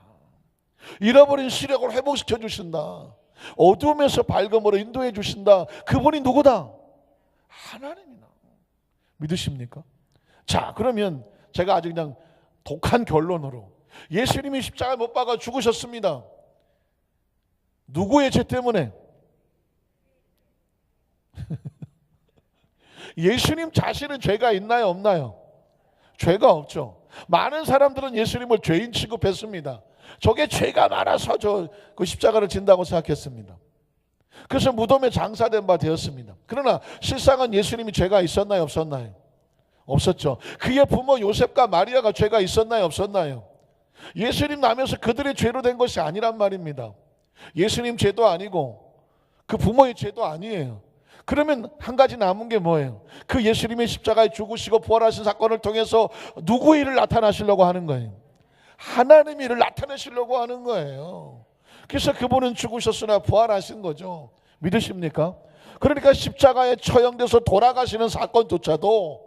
잃어버린 시력을 회복시켜 주신다. 어두움에서 밝음으로 인도해 주신다. 그분이 누구다? 하나님이다. 믿으십니까? 자, 그러면 제가 아주 그냥 독한 결론으로, 예수님이 십자가에 못 박아 죽으셨습니다. 누구의 죄 때문에? 예수님 자신은 죄가 있나요, 없나요? 죄가 없죠. 많은 사람들은 예수님을 죄인 취급했습니다. 저게 죄가 많아서 그 십자가를 진다고 생각했습니다. 그래서 무덤에 장사된 바 되었습니다. 그러나 실상은 예수님이 죄가 있었나요, 없었나요? 없었죠. 그의 부모 요셉과 마리아가 죄가 있었나요, 없었나요? 예수님 나면서 그들의 죄로 된 것이 아니란 말입니다. 예수님 죄도 아니고 그 부모의 죄도 아니에요. 그러면 한 가지 남은 게 뭐예요? 그 예수님의 십자가에 죽으시고 부활하신 사건을 통해서 누구의 일을 나타나시려고 하는 거예요? 하나님의 일을 나타내시려고 하는 거예요. 그래서 그분은 죽으셨으나 부활하신 거죠. 믿으십니까? 그러니까 십자가에 처형돼서 돌아가시는 사건조차도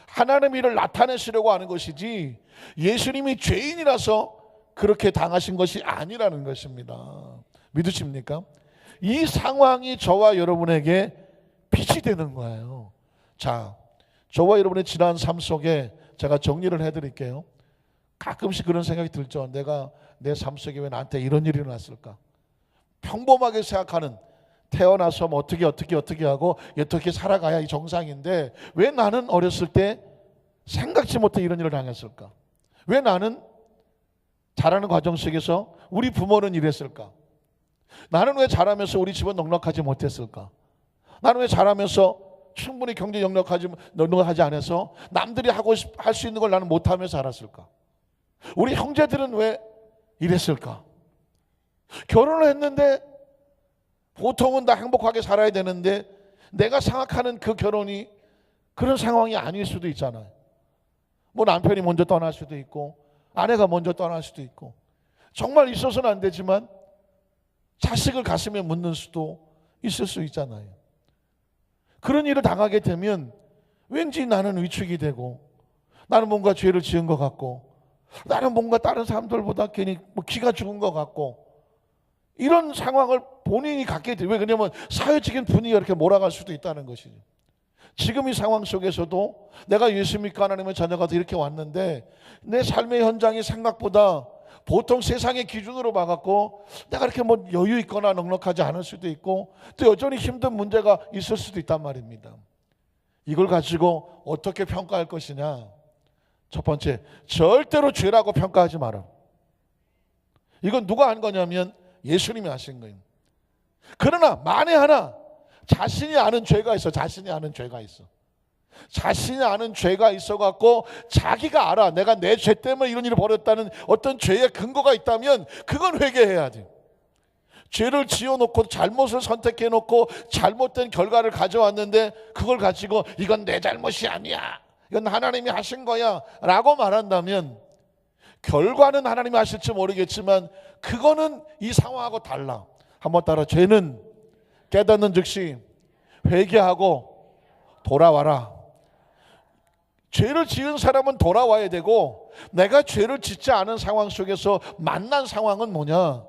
하나님의 일을 나타내시려고 하는 것이지 예수님이 죄인이라서 그렇게 당하신 것이 아니라는 것입니다. 믿으십니까? 이 상황이 저와 여러분에게 빛이 되는 거예요. 자, 저와 여러분의 지난 삶 속에 제가 정리를 해드릴게요. 가끔씩 그런 생각이 들죠. 내가 내 삶 속에 왜 나한테 이런 일이 일어났을까? 평범하게 생각하는, 태어나서 뭐 어떻게 하고 어떻게 살아가야 이 정상인데 왜 나는 어렸을 때 생각지 못해 이런 일을 당했을까? 왜 나는 자라는 과정 속에서 우리 부모는 이랬을까? 나는 왜 자라면서 우리 집은 넉넉하지 못했을까? 나는 왜 자라면서 충분히 경제 넉넉하지 않아서 남들이 할 수 있는 걸 나는 못하며 살았을까? 우리 형제들은 왜 이랬을까? 결혼을 했는데 보통은 다 행복하게 살아야 되는데 내가 생각하는 그 결혼이 그런 상황이 아닐 수도 있잖아요. 뭐 남편이 먼저 떠날 수도 있고 아내가 먼저 떠날 수도 있고 정말 있어서는 안 되지만 자식을 가슴에 묻는 수도 있을 수 있잖아요. 그런 일을 당하게 되면 왠지 나는 위축이 되고 나는 뭔가 죄를 지은 것 같고 나는 뭔가 다른 사람들보다 괜히 뭐 기가 죽은 것 같고 이런 상황을 본인이 갖게 돼요. 왜? 그러냐면 사회적인 분위기가 이렇게 몰아갈 수도 있다는 것이죠. 지금 이 상황 속에서도 내가 예수 믿고 하나님의 자녀가 이렇게 왔는데 내 삶의 현장이 생각보다 보통 세상의 기준으로 봐갖고 내가 이렇게 뭐 여유 있거나 넉넉하지 않을 수도 있고 또 여전히 힘든 문제가 있을 수도 있단 말입니다. 이걸 가지고 어떻게 평가할 것이냐? 첫 번째, 절대로 죄라고 평가하지 마라. 이건 누가 한 거냐면 예수님이 하신 거예요. 그러나 만에 하나 자신이 아는 죄가 있어. 자신이 아는 죄가 있어. 자신이 아는 죄가 있어갖고 자기가 알아. 내가 내 죄 때문에 이런 일을 벌였다는 어떤 죄의 근거가 있다면 그건 회개해야 돼. 죄를 지어놓고 잘못을 선택해놓고 잘못된 결과를 가져왔는데 그걸 가지고 이건 내 잘못이 아니야. 이건 하나님이 하신 거야 라고 말한다면 결과는 하나님이 하실지 모르겠지만 그거는 이 상황하고 달라. 한번 따라 죄는 깨닫는 즉시 회개하고 돌아와라. 죄를 지은 사람은 돌아와야 되고 내가 죄를 짓지 않은 상황 속에서 만난 상황은 뭐냐?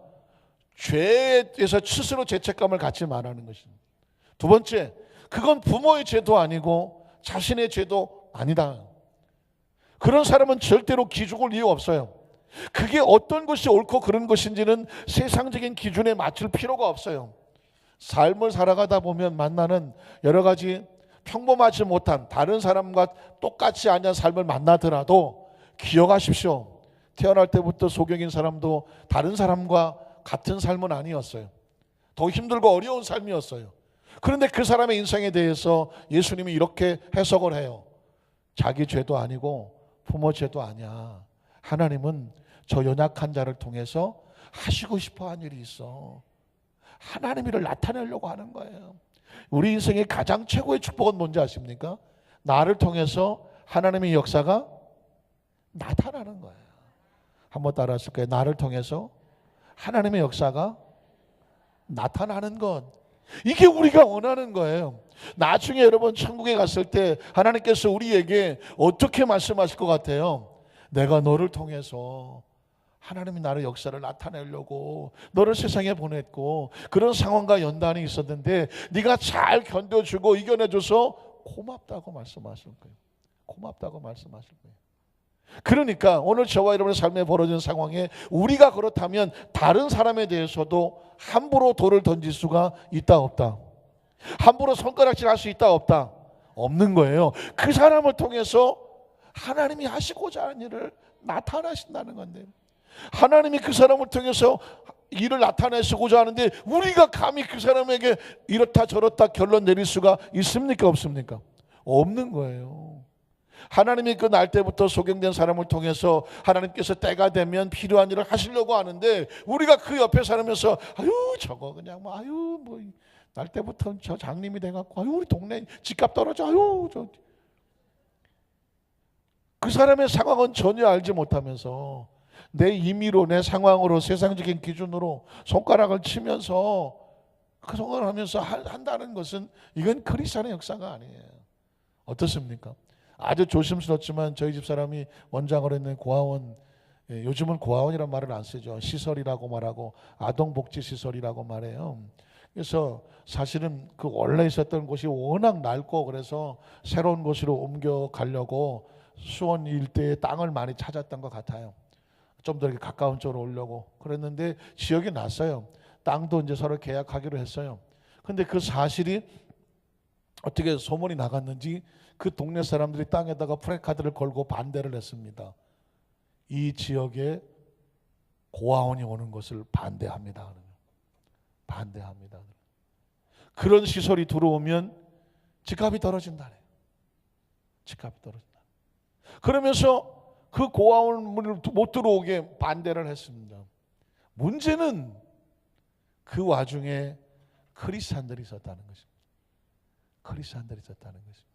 죄에 대해서 스스로 죄책감을 갖지 말라는 것입니다. 두 번째, 그건 부모의 죄도 아니고 자신의 죄도 아니다. 그런 사람은 절대로 기죽을 이유 없어요. 그게 어떤 것이 옳고 그런 것인지는 세상적인 기준에 맞출 필요가 없어요. 삶을 살아가다 보면 만나는 여러 가지 평범하지 못한 다른 사람과 똑같지 않은 삶을 만나더라도 기억하십시오. 태어날 때부터 소경인 사람도 다른 사람과 같은 삶은 아니었어요. 더 힘들고 어려운 삶이었어요. 그런데 그 사람의 인생에 대해서 예수님이 이렇게 해석을 해요. 자기 죄도 아니고 부모 죄도 아니야. 하나님은 저 연약한 자를 통해서 하시고 싶어 한 일이 있어. 하나님 일을 나타내려고 하는 거예요. 우리 인생의 가장 최고의 축복은 뭔지 아십니까? 나를 통해서 하나님의 역사가 나타나는 거예요. 한번 따라 하실 거예요. 나를 통해서 하나님의 역사가 나타나는 것. 이게 우리가 원하는 거예요. 나중에 여러분 천국에 갔을 때 하나님께서 우리에게 어떻게 말씀하실 것 같아요? 내가 너를 통해서 하나님이 나를 역사를 나타내려고 너를 세상에 보냈고 그런 상황과 연단이 있었는데 네가 잘 견뎌주고 이겨내줘서 고맙다고 말씀하실 거예요. 고맙다고 말씀하실 거예요. 그러니까 오늘 저와 여러분의 삶에 벌어진 상황에 우리가 그렇다면 다른 사람에 대해서도 함부로 돌을 던질 수가 있다 없다? 함부로 손가락질할 수 있다 없다? 없는 거예요. 그 사람을 통해서 하나님이 하시고자 하는 일을 나타나신다는 건데 하나님이 그 사람을 통해서 일을 나타내시고자 하는데 우리가 감히 그 사람에게 이렇다 저렇다 결론 내릴 수가 있습니까 없습니까? 없는 거예요. 하나님이 그 날 때부터 소경된 사람을 통해서 하나님께서 때가 되면 필요한 일을 하시려고 하는데 우리가 그 옆에 살면서 아유 저거 그냥 뭐 아유 뭐 날 때부터 저 장님이 돼갖고 아유 우리 동네 집값 떨어져 아유 저 그 사람의 상황은 전혀 알지 못하면서 내 임의로 내 상황으로 세상적인 기준으로 손가락을 치면서 그 손가락을 하면서 한다는 것은 이건 크리스천의 역사가 아니에요. 어떻습니까? 아주 조심스럽지만 저희 집사람이 원장으로 있는 고아원, 요즘은 고아원이란 말을 안 쓰죠. 시설이라고 말하고 아동복지시설이라고 말해요. 그래서 사실은 그 원래 있었던 곳이 워낙 낡고 그래서 새로운 곳으로 옮겨가려고 수원 일대에 땅을 많이 찾았던 것 같아요. 좀 더 이렇게 가까운 쪽으로 오려고 그랬는데 지역이 났어요. 땅도 이제 서로 계약하기로 했어요. 근데 그 사실이 어떻게 소문이 나갔는지 그 동네 사람들이 땅에다가 프래카드를 걸고 반대를 했습니다. 이 지역에 고아원이 오는 것을 반대합니다. 반대합니다. 그런 시설이 들어오면 집값이 떨어진다네. 집값이 떨어진다. 그러면서 그 고아원을 못 들어오게 반대를 했습니다. 문제는 그 와중에 크리스찬들이 있었다는 것입니다. 크리스찬들이 있었다는 것입니다.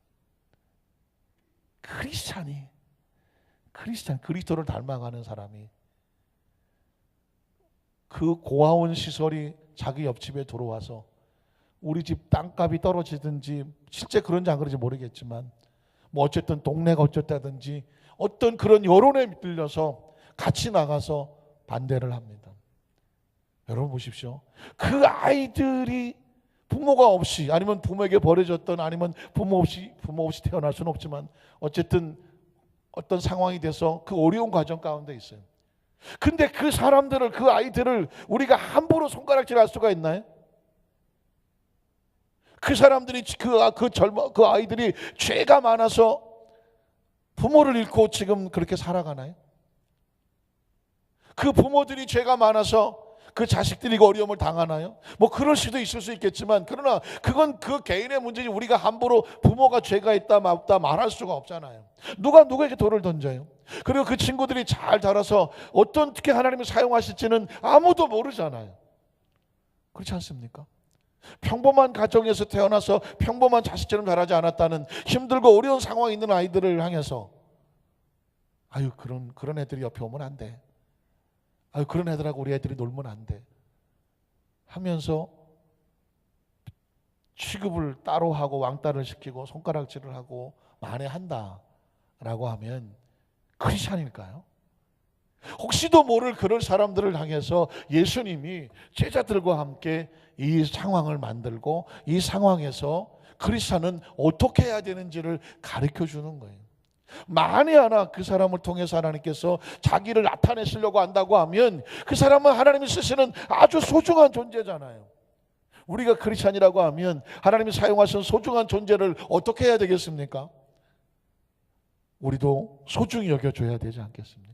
크리스찬 그리스도를 닮아가는 사람이 그 고아원 시설이 자기 옆집에 들어와서 우리 집 땅값이 떨어지든지 실제 그런지 안 그런지 모르겠지만 뭐 어쨌든 동네가 어쨌다든지 어떤 그런 여론에 밀려서 같이 나가서 반대를 합니다. 여러분 보십시오. 그 아이들이 부모가 없이 아니면 부모에게 버려졌던 아니면 부모 없이 태어날 수는 없지만 어쨌든 어떤 상황이 돼서 그 어려운 과정 가운데 있어요. 근데 그 사람들을 그 아이들을 우리가 함부로 손가락질할 수가 있나요? 그 사람들이 그 아이들이 죄가 많아서 부모를 잃고 지금 그렇게 살아가나요? 그 부모들이 죄가 많아서 그 자식들이 어려움을 당하나요? 뭐 그럴 수도 있을 수 있겠지만 그러나 그건 그 개인의 문제지 우리가 함부로 부모가 죄가 있다 없다 말할 수가 없잖아요. 누가 누구에게 돌을 던져요? 그리고 그 친구들이 잘 자라서 어떻게 하나님이 사용하실지는 아무도 모르잖아요. 그렇지 않습니까? 평범한 가정에서 태어나서 평범한 자식처럼 자라지 않았다는 힘들고 어려운 상황에 있는 아이들을 향해서 아유 그런 애들이 옆에 오면 안 돼. 아유 그런 애들하고 우리 애들이 놀면 안 돼. 하면서 취급을 따로 하고 왕따를 시키고 손가락질을 하고 만회한다라고 하면 크리스찬일까요? 혹시도 모를 그런 사람들을 향해서 예수님이 제자들과 함께 이 상황을 만들고 이 상황에서 크리스찬은 어떻게 해야 되는지를 가르쳐 주는 거예요. 만에 하나 그 사람을 통해서 하나님께서 자기를 나타내시려고 한다고 하면 그 사람은 하나님이 쓰시는 아주 소중한 존재잖아요. 우리가 크리스찬이라고 하면 하나님이 사용하신 소중한 존재를 어떻게 해야 되겠습니까? 우리도 소중히 여겨줘야 되지 않겠습니까?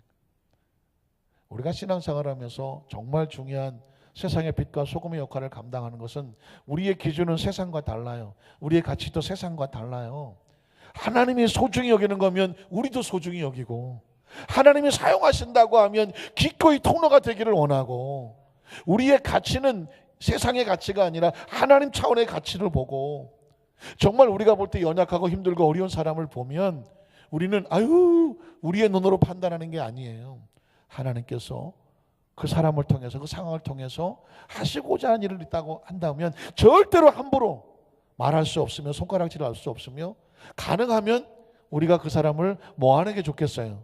우리가 신앙생활을 하면서 정말 중요한 세상의 빛과 소금의 역할을 감당하는 것은 우리의 기준은 세상과 달라요. 우리의 가치도 세상과 달라요. 하나님이 소중히 여기는 거면 우리도 소중히 여기고 하나님이 사용하신다고 하면 기꺼이 통로가 되기를 원하고 우리의 가치는 세상의 가치가 아니라 하나님 차원의 가치를 보고 정말 우리가 볼 때 연약하고 힘들고 어려운 사람을 보면 우리는 우리의 눈으로 판단하는 게 아니에요. 하나님께서 그 사람을 통해서 그 상황을 통해서 하시고자 하는 일을 있다고 한다면 절대로 함부로 말할 수 없으며 손가락질을 할 수 없으며 가능하면 우리가 그 사람을 뭐 하는 게 좋겠어요?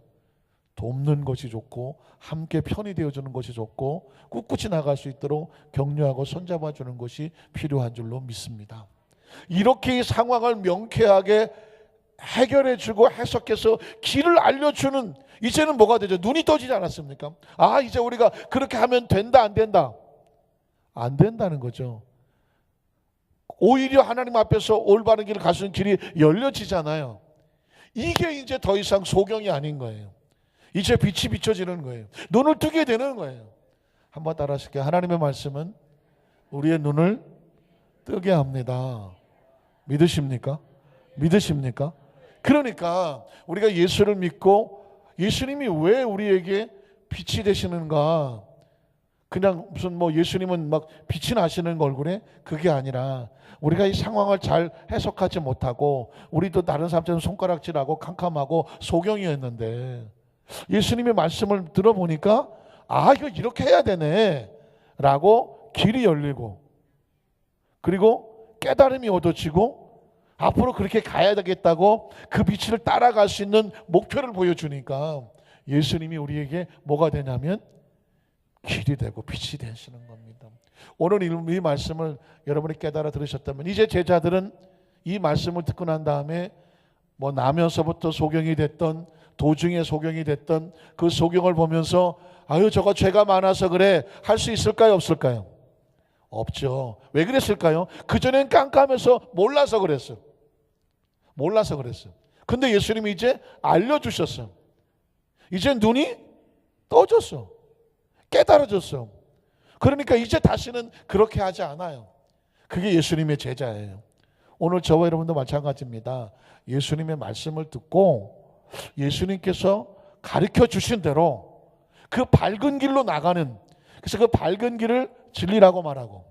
돕는 것이 좋고 함께 편이 되어주는 것이 좋고 꿋꿋이 나갈 수 있도록 격려하고 손잡아 주는 것이 필요한 줄로 믿습니다. 이렇게 이 상황을 명쾌하게 해결해주고 해석해서 길을 알려주는 이제는 뭐가 되죠? 눈이 떠지지 않았습니까? 이제 우리가 그렇게 하면 된다 안 된다? 안 된다는 거죠. 오히려 하나님 앞에서 올바른 길을 갈 수 있는 길이 열려지잖아요. 이게 이제 더 이상 소경이 아닌 거예요. 이제 빛이 비춰지는 거예요. 눈을 뜨게 되는 거예요. 한번 따라 하실게요. 하나님의 말씀은 우리의 눈을 뜨게 합니다. 믿으십니까? 믿으십니까? 그러니까 우리가 예수를 믿고 예수님이 왜 우리에게 빛이 되시는가? 그냥 무슨 예수님은 막 빛이 나시는 얼굴에 그게 아니라 우리가 이 상황을 잘 해석하지 못하고 우리도 다른 사람처럼 손가락질하고 캄캄하고 소경이었는데 예수님의 말씀을 들어보니까 이거 이렇게 해야 되네 라고 길이 열리고 그리고 깨달음이 얻어지고 앞으로 그렇게 가야 되겠다고 그 빛을 따라갈 수 있는 목표를 보여주니까 예수님이 우리에게 뭐가 되냐면 길이 되고 빛이 되시는 겁니다. 오늘 이 말씀을 여러분이 깨달아 들으셨다면 이제 제자들은 이 말씀을 듣고 난 다음에 나면서부터 소경이 됐던 도중에 소경이 됐던 그 소경을 보면서 저거 죄가 많아서 그래 할 수 있을까요 없을까요? 없죠. 왜 그랬을까요? 그전엔 깜깜해서 몰라서 그랬어요. 근데 예수님이 이제 알려주셨어요. 이제 눈이 떠졌어. 깨달아졌어. 그러니까 이제 다시는 그렇게 하지 않아요. 그게 예수님의 제자예요. 오늘 저와 여러분도 마찬가지입니다. 예수님의 말씀을 듣고 예수님께서 가르쳐 주신 대로 그 밝은 길로 나가는, 그래서 그 밝은 길을 진리라고 말하고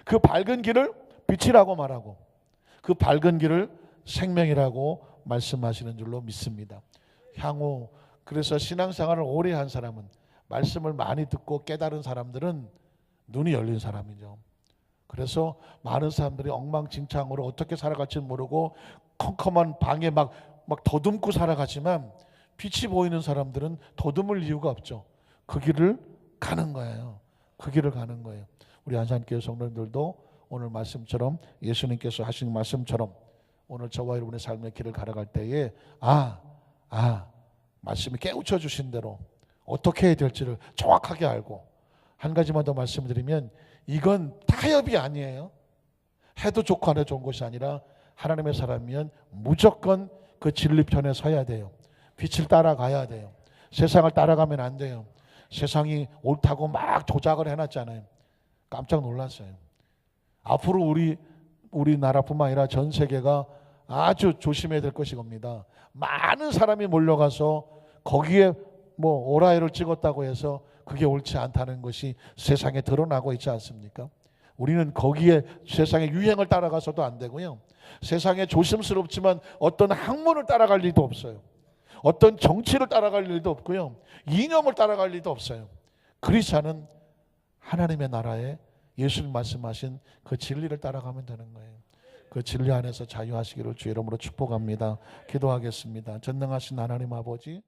그 밝은 길을 빛이라고 말하고 그 밝은 길을 생명이라고 말씀하시는 줄로 믿습니다. 향후 그래서 신앙생활을 오래 한 사람은, 말씀을 많이 듣고 깨달은 사람들은 눈이 열린 사람이죠. 그래서 많은 사람들이 엉망진창으로 어떻게 살아갈지 모르고 컴컴한 방에 막 더듬고 살아가지만, 빛이 보이는 사람들은 더듬을 이유가 없죠. 그 길을 가는 거예요. 그 길을 가는 거예요. 우리 안산교회 성도님들도 오늘 말씀처럼, 예수님께서 하신 말씀처럼 오늘 저와 여러분의 삶의 길을 걸어갈 때에 말씀이 깨우쳐 주신 대로 어떻게 해야 될지를 정확하게 알고, 한 가지만 더 말씀드리면, 이건 타협이 아니에요. 해도 좋고 안 해도 좋은 것이 아니라 하나님의 사람이면 무조건 그 진리 편에 서야 돼요. 빛을 따라가야 돼요. 세상을 따라가면 안 돼요. 세상이 옳다고 막 조작을 해놨잖아요. 깜짝 놀랐어요. 앞으로 우리나라뿐만 아니라 전 세계가 아주 조심해야 될 것이 겁니다. 많은 사람이 몰려가서 거기에 오라이를 찍었다고 해서 그게 옳지 않다는 것이 세상에 드러나고 있지 않습니까? 우리는 거기에 세상의 유행을 따라가서도 안 되고요. 세상에 조심스럽지만 어떤 학문을 따라갈 일도 없어요. 어떤 정치를 따라갈 일도 없고요. 이념을 따라갈 일도 없어요. 크리스찬은 하나님의 나라에 예수님 말씀하신 그 진리를 따라가면 되는 거예요. 그 진리 안에서 자유하시기를 주 이름으로 축복합니다. 기도하겠습니다. 전능하신 하나님 아버지,